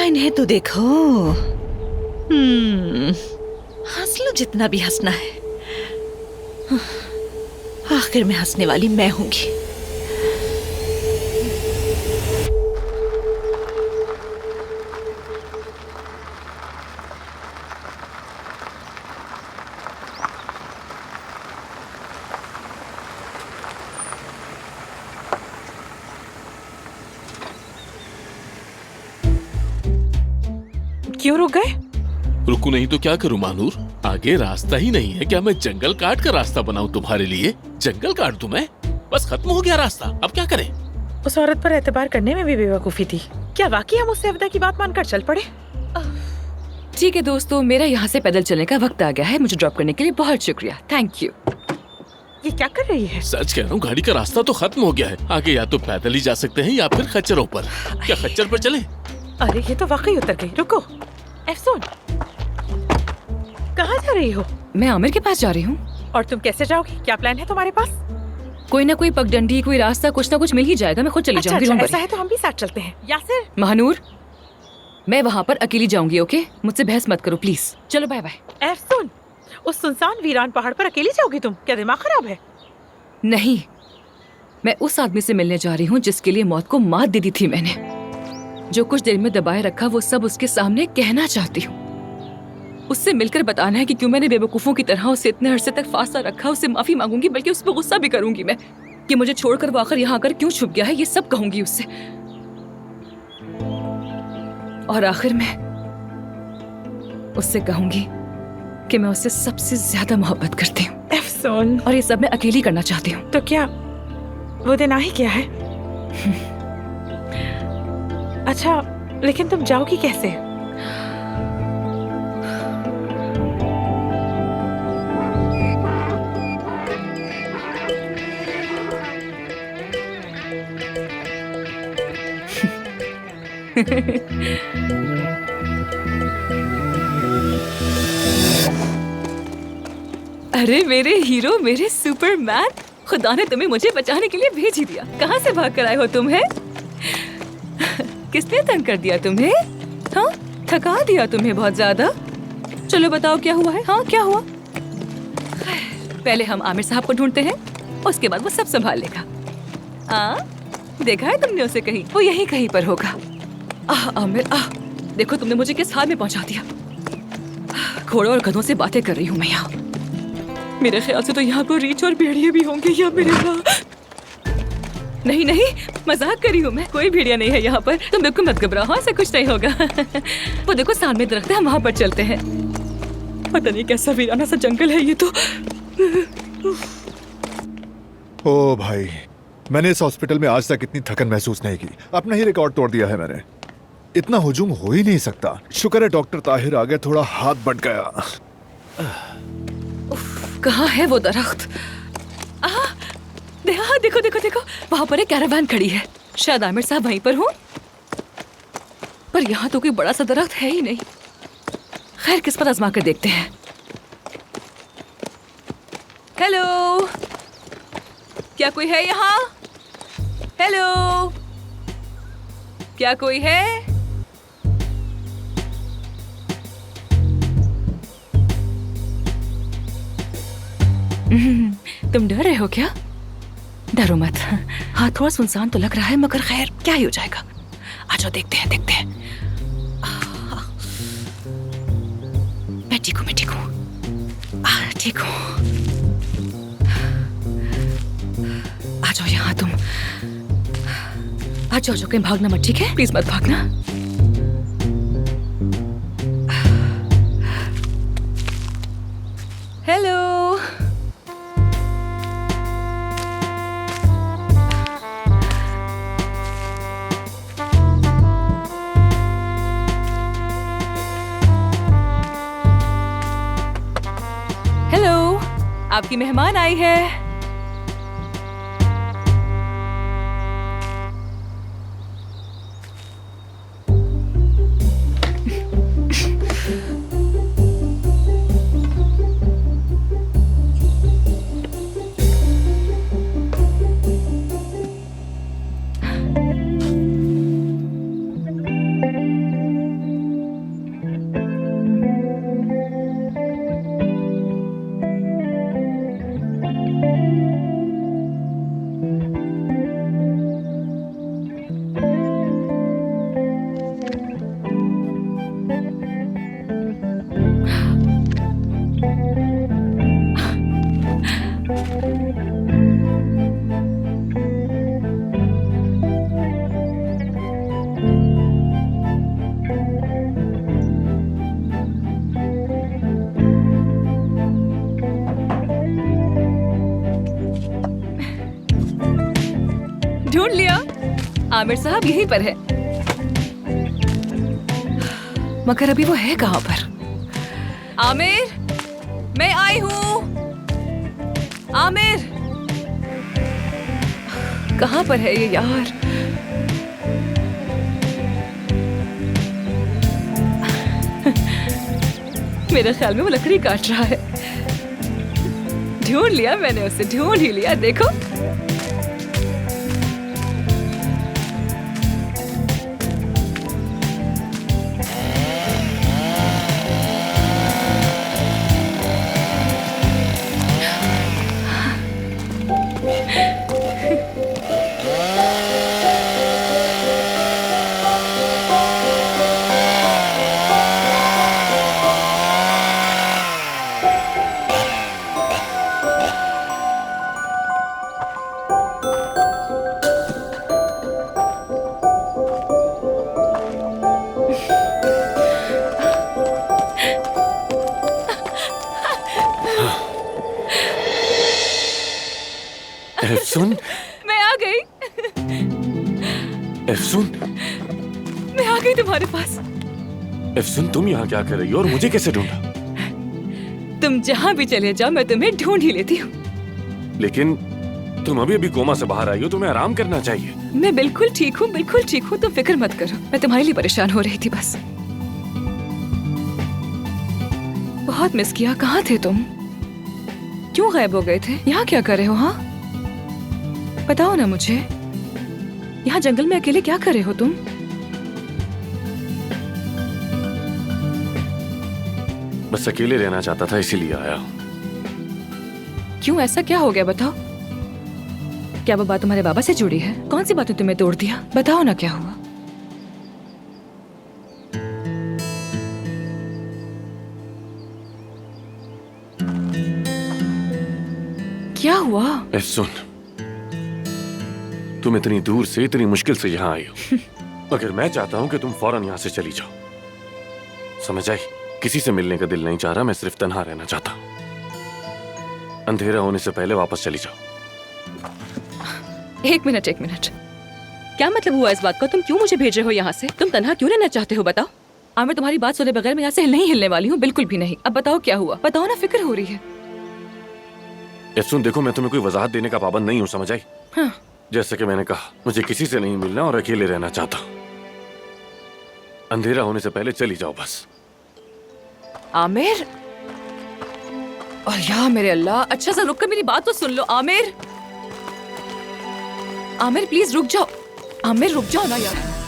जरा इन्हें तो देखो। हंस लो जितना भी हंसना है। आखिर में हंसने वाली मैं होंगी। क्यों रुक गए? रुकू नहीं तो क्या करूं मानूर? आगे रास्ता ही नहीं है। क्या मैं जंगल काट कर रास्ता बनाऊं तुम्हारे लिए? जंगल काट दूं मैं? बस खत्म हो गया रास्ता, अब क्या करें? उस औरत पर एतबार करने में भी बेवकूफी थी। क्या वाकई हम उससे अवदा की बात मानकर चल पड़े? ठीक है दोस्तों, मेरा यहाँ से पैदल चलने का वक्त आ गया है। मुझे ड्रॉप करने के लिए बहुत शुक्रिया, थैंक यू। ये क्या कर रही है? सच कह रहा हूँ, गाड़ी का रास्ता तो खत्म हो गया है। आगे या तो पैदल ही जा सकते हैं या फिर खच्चरों पर। क्या खच्चर पर चले? अरे ये तो वाकई उतर गई। रुको एफसून, कहाँ जा रही हो? मैं आमिर के पास जा रही हूँ। और तुम कैसे जाओगी? क्या प्लान है तुम्हारे पास? कोई ना कोई पगडंडी, कोई रास्ता, कुछ ना कुछ मिल ही जाएगा। मैं खुद चली जाऊंगी। अच्छा, ऐसा है तो हम भी साथ चलते हैं। यासिर, महानूर, मैं वहाँ पर अकेली जाऊंगी, ओके? मुझसे बहस मत करो प्लीज। चलो बाय बाय। एफसून, उस सुनसान वीरान पहाड़ पर अकेली जाओगी तुम? क्या दिमाग खराब है? नहीं, मैं उस आदमी से मिलने जा रही हूँ जिसके लिए मौत को मात दे दी थी मैंने। जो कुछ देर में दबाए रखा वो सब उसके सामने कहना चाहती हूँ। उससे मिलकर बताना है कि क्यों मैंने बेवकूफों की तरह उसे इतने अरसे तक फांसा रखा। उससे माफी मांगूंगी, बल्कि उस पर गुस्सा भी करूंगी मैं कि मुझे छोड़कर वो आखिर यहाँ आकर क्यों छुप गया है। ये सब कहूंगी उससे। और आखिर में उससे कहूंगी कि मैं उससे सबसे ज्यादा मोहब्बत करती हूँ। एफसून, और ये सब मैं अकेली करना चाहती हूँ। तो क्या वो दिन आ ही गया है? अच्छा, लेकिन तुम जाओगी कैसे? अरे मेरे हीरो, मेरे सुपरमैन, खुदा ने तुम्हें मुझे बचाने के लिए भेज ही दिया। कहाँ से भाग कर आए हो तुम? है किसने तंग कर दिया तुम्हें? हाँ, थका दिया तुम्हें बहुत ज्यादा? चलो बताओ क्या हुआ है? हाँ, क्या हुआ? पहले हम आमिर साहब को ढूंढते हैं, उसके बाद वो सब संभाल लेगा। देखा है तुमने उसे? कहीं वो यहीं कहीं पर होगा। आमिर, देखो तुमने मुझे किस हाल में पहुंचा दिया। घोड़ों और गधों से बातें कर रही हूँ मैं यहाँ। मेरे ख्याल से तो यहाँ पर रीछ और भेड़िए भी होंगे या मेरे नहीं नहीं, मजाक कर रही हूँ मैं। कोई भेड़िया नहीं है यहाँ पर। तुम बिल्कुल मत घबराओ, हाँ, ऐसा कुछ नहीं होगा। वो देखो सामने दरख्त है, हम वहाँ पर चलते हैं। पता नहीं कैसा वीराना सा जंगल है ये तो। ओ भाई, मैंने इस हॉस्पिटल में आज तक इतनी थकन महसूस नहीं की। अपना ही रिकॉर्ड तोड़ दिया है मैंने। इतना हुजूम हो ही नहीं सकता। शुक्र है डॉक्टर ताहिर आ गए, थोड़ा हाथ बट गया। कहाँ है वो दरख्त? देखो देखो देखो, वहाँ पर एक कैरावान खड़ी है। शायद आमिर साहब वहीं पर हो, पर यहाँ तो कोई बड़ा सा दरख्त है ही नहीं। खैर, किस्मत आजमा कर देखते हैं। हेलो, क्या कोई है यहाँ? हेलो, क्या कोई है? तुम डर रहे हो क्या? डरो मत। हाँ, थोड़ा सुनसान तो लग रहा है, मगर खैर क्या ही हो जाएगा। आ जाओ, देखते हैं देखते हैं। मैं ठीक हूँ, मैं ठीक हूँ, ठीक हूँ। आ जाओ यहाँ तुम। आ जाओ, कहीं भागना मत, ठीक है? प्लीज मत भागना। हेलो, आपकी मेहमान आई है। आमिर साहब यहीं पर है, मगर अभी वो है कहाँ पर? आमिर, मैं आई हूँ। आमिर, कहाँ पर है ये यार? मेरे ख्याल में वो लकड़ी काट रहा है। ढूंढ लिया मैंने उसे, ढूंढ ही लिया। देखो, एफसुन, मैं आ गई। एफसुन, मैं आ गई तुम्हारे पास। एफसुन, तुम यहाँ क्या कर रही हो और मुझे कैसे ढूंढा? तुम जहाँ भी चले जाओ, मैं तुम्हें ढूंढ ही लेती हूँ। लेकिन तुम अभी अभी कोमा से बाहर आई हो, तुम्हें आराम करना चाहिए। मैं बिल्कुल ठीक हूँ, बिल्कुल ठीक हूँ। तुम फिक्र मत करो, मैं तुम्हारे लिए परेशान हो रही थी बस। बहुत मिस किया। कहाँ थे तुम? क्यों गायब हो गए थे? यहाँ क्या कर रहे हो? हाँ, बताओ ना मुझे। यहाँ जंगल में अकेले क्या कर रहे हो तुम? बस अकेले रहना चाहता था, इसीलिए आया। क्यों, ऐसा क्या हो गया? बताओ। क्या वो बात तुम्हारे बाबा से जुड़ी है? कौन सी बातें तुम्हें तोड़ दिया? बताओ ना क्या हुआ। क्या हुआ? एफसुन, तुम इतनी दूर से, इतनी मुश्किल से यहाँ आई हो, मगर मैं चाहता हूँ कि तुम फौरन यहाँ से चली जाओ। समझ आई? किसी से मिलने का दिल नहीं चाह रहा, मैं सिर्फ तन्हा रहना चाहता हूँ। अंधेरा होने से पहले वापस चली जाओ। एक मिनट, एक मिनट। क्या मतलब हुआ इस बात का? तुम क्यों मुझे भेज रहे हो यहाँ से? तुम तन्हा क्यों रहना चाहते हो? बताओ। आमिर, तुम्हारी बात सुने बगैर मैं यहाँ से नहीं हिलने वाली हूँ, बिल्कुल भी नहीं। अब बताओ क्या हुआ? बताओ ना, फिक्र हो रही है। एफसुन, देखो, मैं तुम्हें कोई वजाहत देने का पाबंद नहीं हूँ, समझ आई? हाँ। जैसे कि मैंने कहा, मुझे किसी से नहीं मिलना और अकेले रहना चाहता हूँ। अंधेरा होने से पहले चली जाओ बस। आमिर, और या मेरे अल्लाह, अच्छा सा रुक कर मेरी बात तो सुन लो। आमिर, आमिर प्लीज रुक जाओ। आमिर रुक जाओ ना यार।